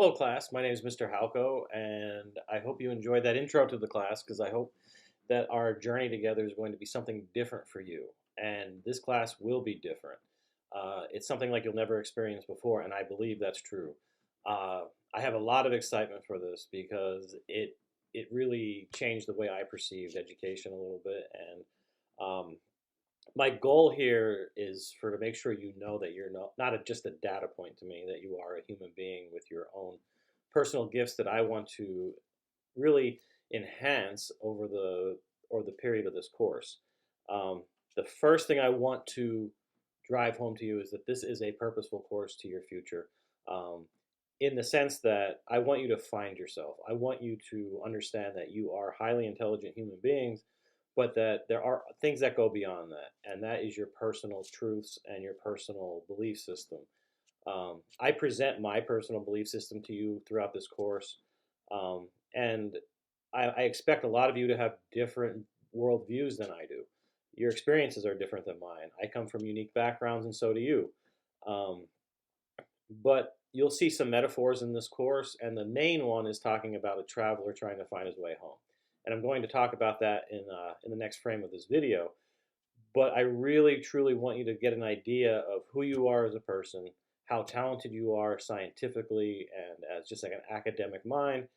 Hello, class. My name is Mr. Halko, and I hope you enjoyed that intro to the class because I hope that our journey together is going to be something different for you. And this class will be different. It's something like you'll never experience before, and I believe that's true. Uh, I have a lot of excitement for this because it really changed the way I perceived education a little bit. And my goal here is for to make sure you know that you're not just a data point to me, that you are a human being with your own personal gifts that I want to really enhance over the period of this course. Um, the first thing I want to drive home to you is that this is a purposeful course to your future. Um, in the sense that I want you to find yourself. I want you to understand that you are highly intelligent human beings, but that there are things that go beyond that, and that is your personal truths and your personal belief system. I present my personal belief system to you throughout this course, and I expect a lot of you to have different worldviews than I do. Your experiences are different than mine. I come from unique backgrounds, and so do you. Um, but you'll see some metaphors in this course, and the main one is talking about a traveler trying to find his way home. And I'm going to talk about that in the next frame of this video. But I really, truly want you to get an idea of who you are as a person, how talented you are scientifically and as just like an academic mind,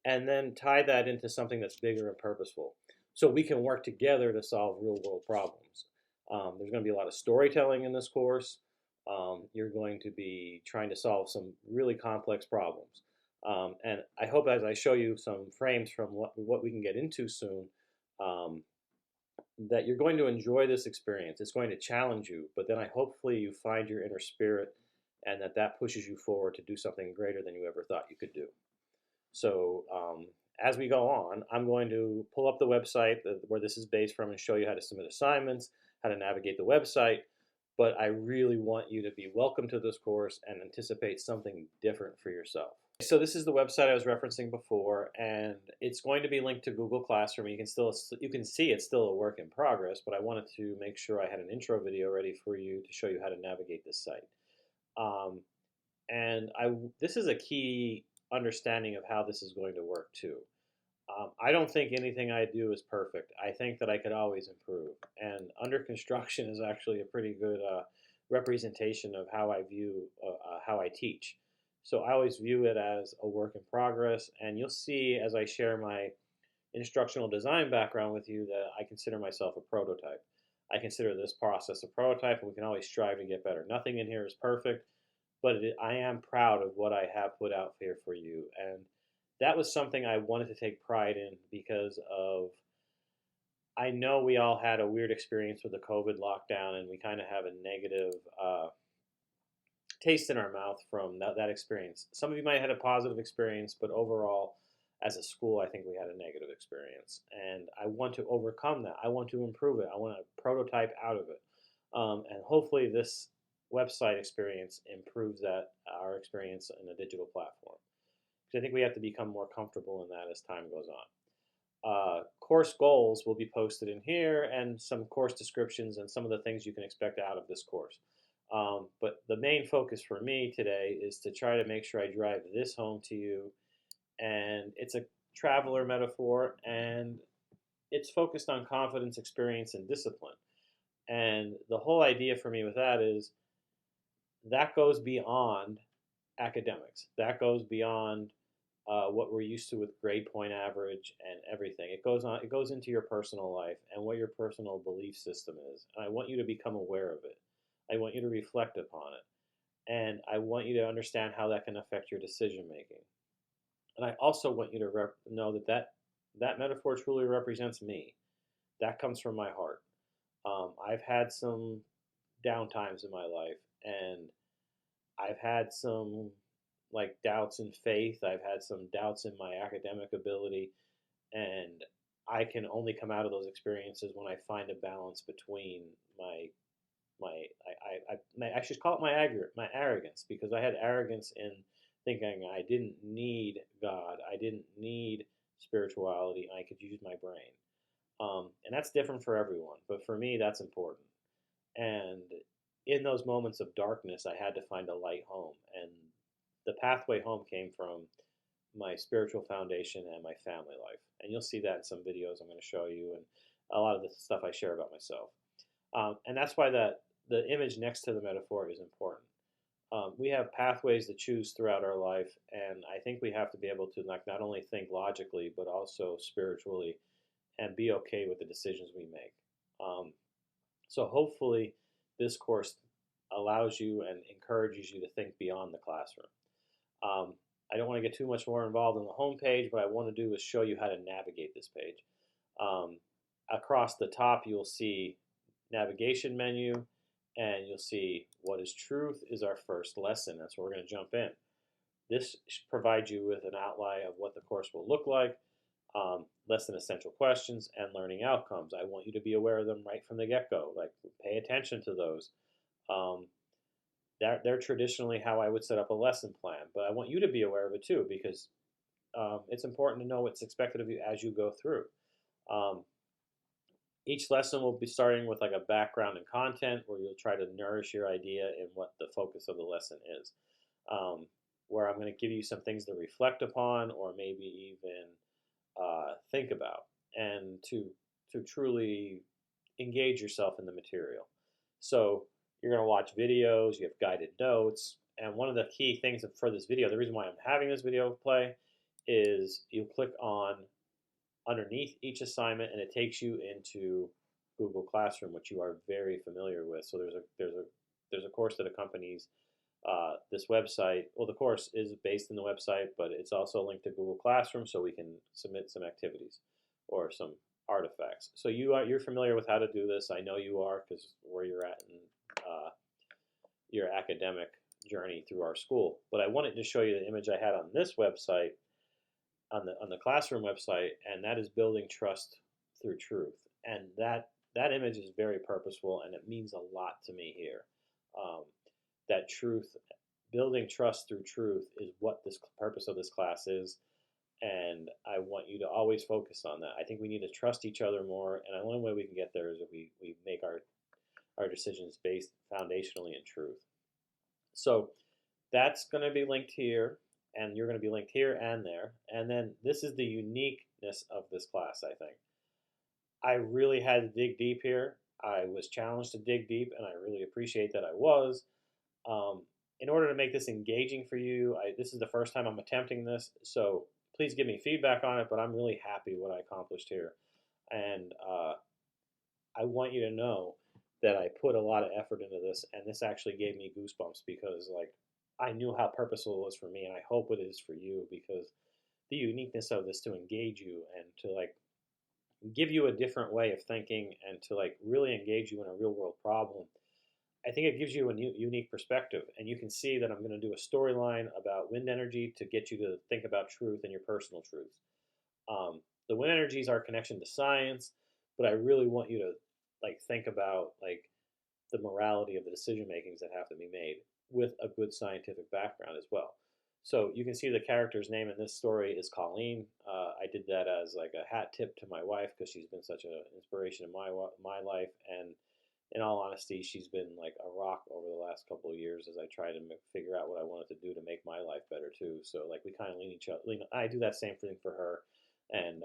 and then tie that into something that's bigger and purposeful. So we can work together to solve real world problems. There's going to be a lot of storytelling in this course. You're going to be trying to solve some really complex problems. And I hope as I show you some frames from what we can get into soon, um, that you're going to enjoy this experience. It's going to challenge you, but then I hopefully you find your inner spirit and that pushes you forward to do something greater than you ever thought you could do. So as we go on, I'm going to pull up the website where this is based from and show you how to submit assignments, how to navigate the website. But I really want you to be welcome to this course and anticipate something different for yourself. So this is the website I was referencing before, and it's going to be linked to Google Classroom. You can see it's still a work in progress, but I wanted to make sure I had an intro video ready for you to show you how to navigate this site. Um, and this is a key understanding of how this is going to work too. I don't think anything I do is perfect. I think that I could always improve. And under construction is actually a pretty good representation of how I view how I teach. So I always view it as a work in progress. And you'll see as I share my instructional design background with you that I consider myself a prototype. I consider this process a prototype, and we can always strive to get better. Nothing in here is perfect, but I am proud of what I have put out here for you. And that was something I wanted to take pride in because of I know we all had a weird experience with the COVID lockdown, and we kind of have a negative taste in our mouth from that experience. Some of you might have had a positive experience, but overall, as a school, I think we had a negative experience. And I want to overcome that. I want to improve it. I want to prototype out of it. And hopefully, this website experience improves our experience in a digital platform. Because I think we have to become more comfortable in that as time goes on. Course goals will be posted in here and some course descriptions and some of the things you can expect out of this course. But the main focus for me today is to try to make sure I drive this home to you. And it's a traveler metaphor, and it's focused on confidence, experience, and discipline. And the whole idea for me with that is that goes beyond academics. That goes beyond what we're used to with grade point average and everything. It goes on. It goes into your personal life and what your personal belief system is. And I want you to become aware of it. I want you to reflect upon it, and I want you to understand how that can affect your decision making. And I also want you to know that metaphor truly represents me. That comes from my heart. I've had some down times in my life, and I've had some like doubts in faith. I've had some doubts in my academic ability, and I can only come out of those experiences when I find a balance between I should call it my arrogance, because I had arrogance in thinking I didn't need God, I didn't need spirituality, and I could use my brain. And that's different for everyone, but for me, that's important. And in those moments of darkness, I had to find a light home. And the pathway home came from my spiritual foundation and my family life. And you'll see that in some videos I'm going to show you, and a lot of the stuff I share about myself. And that's why the image next to the metaphor is important. We have pathways to choose throughout our life, and I think we have to be able to not only think logically but also spiritually, and be okay with the decisions we make. Um, so hopefully, this course allows you and encourages you to think beyond the classroom. Um, I don't want to get too much more involved in the home page. What I want to do is show you how to navigate this page. Um, Across the top, you'll see navigation menu, and you'll see what is truth is our first lesson. That's where we're going to jump in. This provides you with an outline of what the course will look like, lesson essential questions, and learning outcomes. I want you to be aware of them right from the get-go. Like, pay attention to those. Um, they're traditionally how I would set up a lesson plan, but I want you to be aware of it too, because it's important to know what's expected of you as you go through. Um, each lesson will be starting with like a background and content, where you'll try to nourish your idea in what the focus of the lesson is. Um, where I'm going to give you some things to reflect upon, or maybe even think about, and to truly engage yourself in the material. So you're going to watch videos, you have guided notes, and one of the key things for this video, the reason why I'm having this video play, is you click on underneath each assignment, and it takes you into Google Classroom, which you are very familiar with. So there's a course that accompanies this website. Well, the course is based in the website, but it's also linked to Google Classroom, so we can submit some activities or some artifacts. So you're familiar with how to do this. I know you are, because where you're at in your academic journey through our school. But I wanted to show you the image I had on this website, on the classroom website, and that is building trust through truth. And that image is very purposeful, and it means a lot to me here. That truth, building trust through truth, is what this purpose of this class is, and I want you to always focus on that. I think we need to trust each other more, and the only way we can get there is if we make our decisions based foundationally in truth. So that's going to be linked here, and you're going to be linked here and there. And then this is the uniqueness of this class, I think. I really had to dig deep here. I was challenged to dig deep, and I really appreciate that I was. In order to make this engaging for you, this is the first time I'm attempting this, so please give me feedback on it, but I'm really happy what I accomplished here. And I want you to know that I put a lot of effort into this, and this actually gave me goosebumps, because like, I knew how purposeful it was for me, and I hope it is for you, because the uniqueness of this to engage you and to like give you a different way of thinking, and to like really engage you in a real world problem. I think it gives you a unique perspective, and you can see that I'm going to do a storyline about wind energy to get you to think about truth and your personal truths. The wind energy is our connection to science, but I really want you to like think about like the morality of the decision makings that have to be made with a good scientific background as well. So you can see the character's name in this story is Colleen. I did that as like a hat tip to my wife, because she's been such an inspiration in my life, and in all honesty, she's been like a rock over the last couple of years as I try to figure out what I wanted to do to make my life better too. So like, we kind of I do that same thing for her, and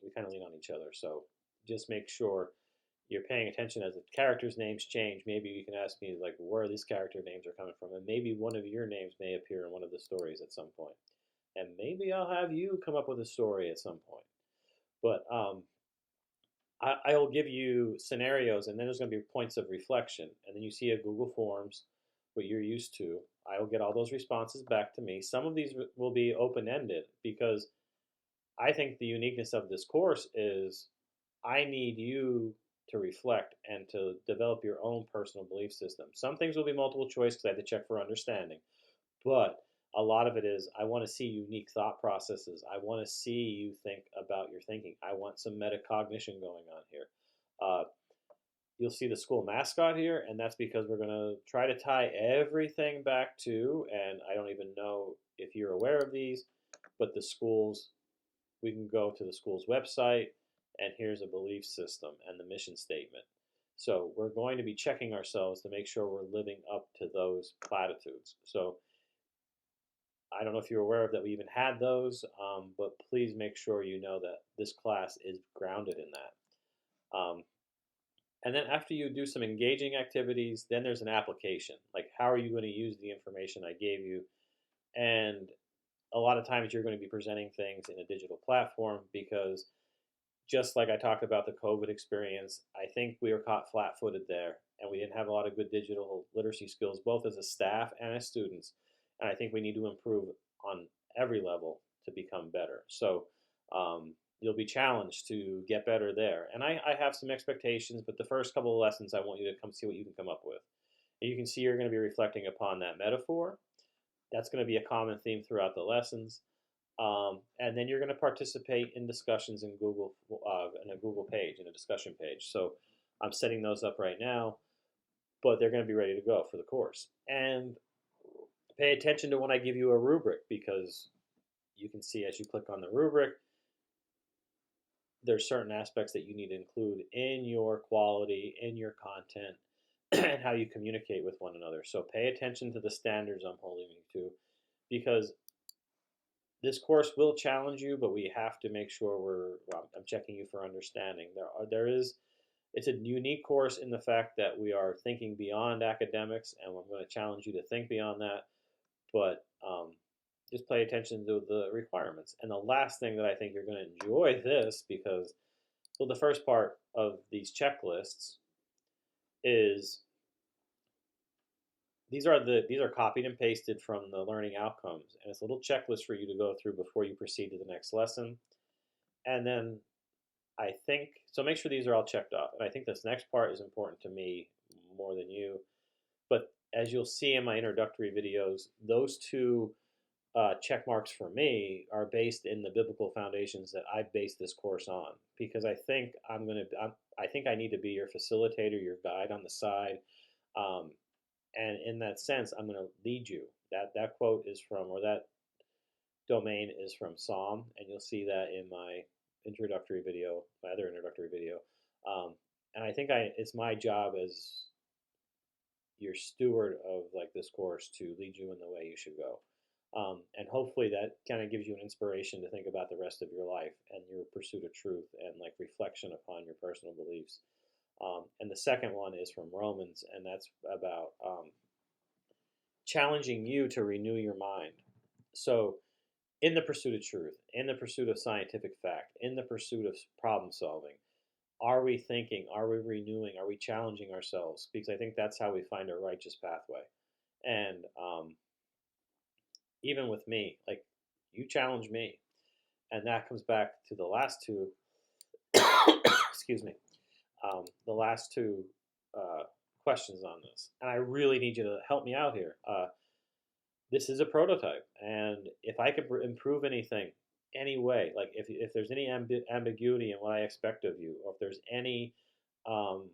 we kind of lean on each other. So just make sure you're paying attention as the characters' names change. Maybe you can ask me like where these character names are coming from, and maybe one of your names may appear in one of the stories at some point, and maybe I'll have you come up with a story at some point. But I'll give you scenarios, and then there's going to be points of reflection, and then you see a Google Forms, what you're used to. I will get all those responses back to me. Some of these will be open-ended, because I think the uniqueness of this course is I need you to reflect and to develop your own personal belief system. Some things will be multiple choice, because I have to check for understanding, but a lot of it is I want to see unique thought processes. I want to see you think about your thinking. I want some metacognition going on here. Uh, you'll see the school mascot here, and that's because we're going to try to tie everything back to, and I don't even know if you're aware of these, but the schools, we can go to the school's website, and here's a belief system and the mission statement. So we're going to be checking ourselves to make sure we're living up to those platitudes. So I don't know if you're aware of that we even had those, but please make sure you know that this class is grounded in that. And then after you do some engaging activities, then there's an application. Like, how are you going to use the information I gave you? And a lot of times you're going to be presenting things in a digital platform because just like I talked about the COVID experience, I think we were caught flat footed there and we didn't have a lot of good digital literacy skills, both as a staff and as students. And I think we need to improve on every level to become better. So you'll be challenged to get better there. And I have some expectations, but the first couple of lessons, I want you to come see what you can come up with. And you can see you're going to be reflecting upon that metaphor. That's going to be a common theme throughout the lessons. And then you're going to participate in discussions in a Google page, in a discussion page. So I'm setting those up right now, but they're going to be ready to go for the course. And pay attention to when I give you a rubric, because you can see as you click on the rubric, there's certain aspects that you need to include in your quality, in your content, and how you communicate with one another. So pay attention to the standards I'm holding you to, because this course will challenge you, but we have to make sure I'm checking you for understanding. It's a unique course in the fact that we are thinking beyond academics, and I'm going to challenge you to think beyond that. But just pay attention to the requirements. And the last thing that I think you're going to enjoy this, because well, the first part of these checklists is these are copied and pasted from the learning outcomes, and it's a little checklist for you to go through before you proceed to the next lesson. And then I think so. Make sure these are all checked off. And I think this next part is important to me more than you. But as you'll see in my introductory videos, those two check marks for me are based in the biblical foundations that I based this course on, because I think I need to be your facilitator, your guide on the side, and in that sense, I'm going to lead you. That quote is from, or that domain is from Psalm, and you'll see that in my introductory video, my other introductory video. And I think it's my job as your steward of like this course to lead you in the way you should go. And hopefully that kind of gives you an inspiration to think about the rest of your life and your pursuit of truth and like reflection upon your personal beliefs. And the second one is from Romans, and that's about challenging you to renew your mind. So, in the pursuit of truth, in the pursuit of scientific fact, in the pursuit of problem solving, are we thinking? Are we renewing? Are we challenging ourselves? Because I think that's how we find a righteous pathway. And even with me, like you challenge me, and that comes back to the last two. Excuse me. The last two questions on this, and I really need you to help me out here. This is a prototype, and if I could improve anything, any way, like if there's any ambiguity in what I expect of you, or um,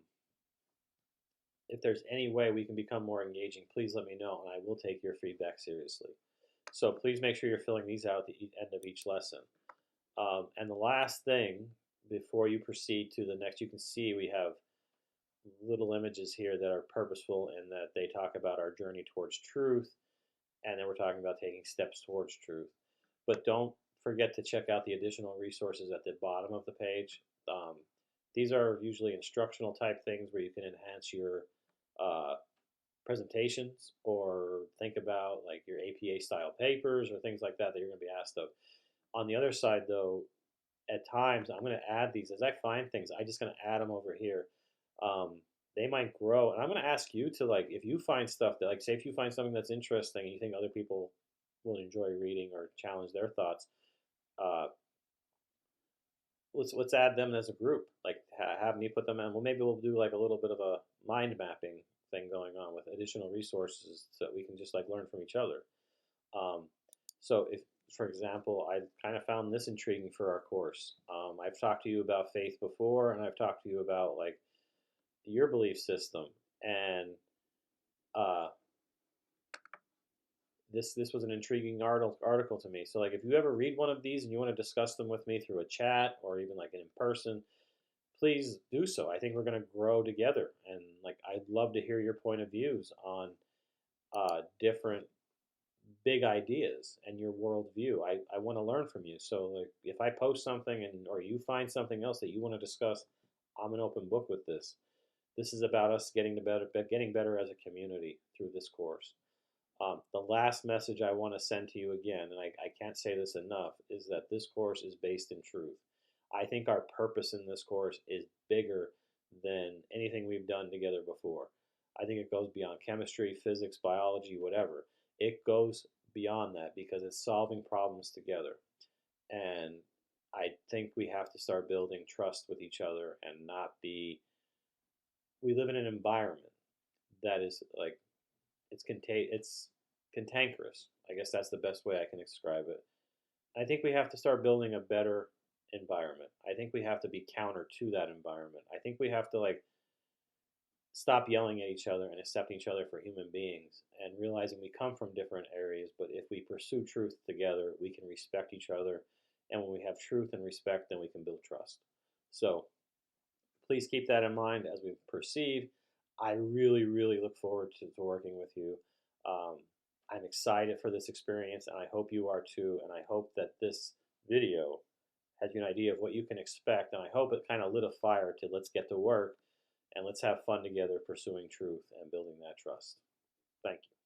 if there's any way we can become more engaging, please let me know, and I will take your feedback seriously. So please make sure you're filling these out at the end of each lesson. And the last thing before you proceed to the next, you can see we have little images here that are purposeful in that they talk about our journey towards truth, and then we're talking about taking steps towards truth. But don't forget to check out the additional resources at the bottom of the page. These are usually instructional type things where you can enhance your presentations or think about like your APA style papers or things like that you're going to be asked of. On the other side, though, at times I'm going to add these as I find things. I'm just going to add them over here. They might grow, and I'm going to ask you to like if you find stuff that like say if you find something that's interesting and you think other people will enjoy reading or challenge their thoughts, uh, let's add them as a group. Like have me put them in. Well, maybe we'll do like a little bit of a mind mapping thing going on with additional resources so that we can just like learn from each other. So if, for example, I kind of found this intriguing for our course. I've talked to you about faith before, and I've talked to you about like your belief system, and uh, this was an intriguing article to me. So like if you ever read one of these and you want to discuss them with me through a chat or even like in person, please do so. I think we're going to grow together, and like I'd love to hear your point of views on different big ideas and your worldview. I want to learn from you. So like if I post something and or you find something else that you want to discuss, I'm an open book with this. This is about us getting better as a community through this course. The last message I want to send to you again, and I can't say this enough, is that this course is based in truth. I think our purpose in this course is bigger than anything we've done together before. I think it goes beyond chemistry, physics, biology, whatever. It goes beyond that because it's solving problems together. And I think we have to start building trust with each other and not be. We live in an environment that is like it's cantankerous. I guess that's the best way I can describe it. I think we have to start building a better environment. I think we have to be counter to that environment. I think we have to like stop yelling at each other and accepting each other for human beings and realizing we come from different areas, but if we pursue truth together, we can respect each other. And when we have truth and respect, then we can build trust. So please keep that in mind as we proceed. I really, really look forward to working with you. Um, I'm excited for this experience, and I hope you are too. And I hope that this video has you an idea of what you can expect. And I hope it kind of lit a fire to let's get to work and let's have fun together pursuing truth and building that trust. Thank you.